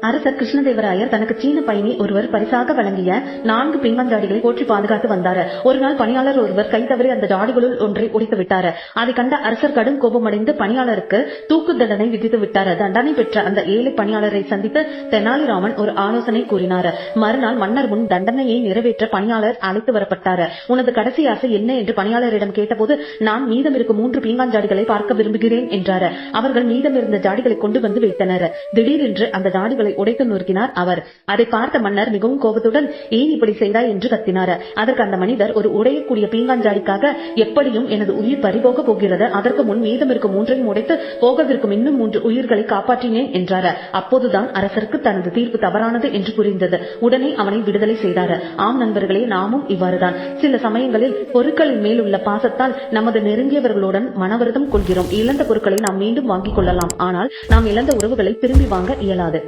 அரசர் கிருஷ்ணதேவராயர் தனக்கு சீன பயணி ஒருவர் பரிசாக வழங்கிய 4 பீங்கான் போற்றி பாதுகாத்து வந்தார். ஒரு நாள் பணியாளர் ஒருவர் கை தவறி அந்த ஜாடிகளுள் ஒன்றை உடைத்து விட்டார். அதை கண்ட அரசர் கடும் கோபமடைந்து பணியாளருக்கு தூக்கு தண்டனை விதித்து விட்டார். தண்டனை பெற்ற அந்த ஏழை பணியாளரை சந்தித்து தெனாலிராமன் ஒரு ஆலோசனை கூறினார். மறுநாள் மன்னர் முன் தண்டனையை நிறைவேற்ற பணியாளர் அழைத்து வரப்பட்டார். உனது கடைசி ஆசை என்ன என்று பணியாளரிடம் கேட்டபோது, நான் மீதம் இருக்கும் 3 பீங்கான் ஜாடிகளை பார்க்க விரும்புகிறேன் என்றார். அவர்கள் மீதம் இருந்த ஜாடிகளை கொண்டு வந்து வைத்தனர். திடீரென்று அந்த ஜாடிகளை உடைத்து நொறுக்கினார் அவர். அதை பார்த்த மன்னர் மிகவும் கோபத்துடன், ஏன் இப்படி செய்தாய் என்று கத்தினார். அதற்கு அந்த மனிதர், ஒரு உடையக்கூடிய பீங்கான் ஜாடிக்காக எப்படியும் எனது உயிர் பறிபோக போகிறது. அதற்கு முன் மீதம் இருக்கும் 3ஐயும் உடைத்து போகவிருக்கும் இன்னும் 3 உயிர்களை காப்பாற்றினேன் என்றார். அப்போதுதான் அரசருக்கு தனது தீர்ப்பு தவறானது என்று புரிந்தது. உடனே அவனை விடுதலை செய்தார். ஆம் நண்பர்களே, நாமும் இவ்வாறுதான் சில சமயங்களில் பொருட்களின் மேல் உள்ள பாசத்தால் நமது நெருங்கியவர்களுடன் மனவருத்தம் கொள்கிறோம். இழந்த பொருட்களை நாம் மீண்டும் வாங்கிக் கொள்ளலாம், ஆனால் நாம் இழந்த உறவுகளை திரும்பி வாங்க இயலாது.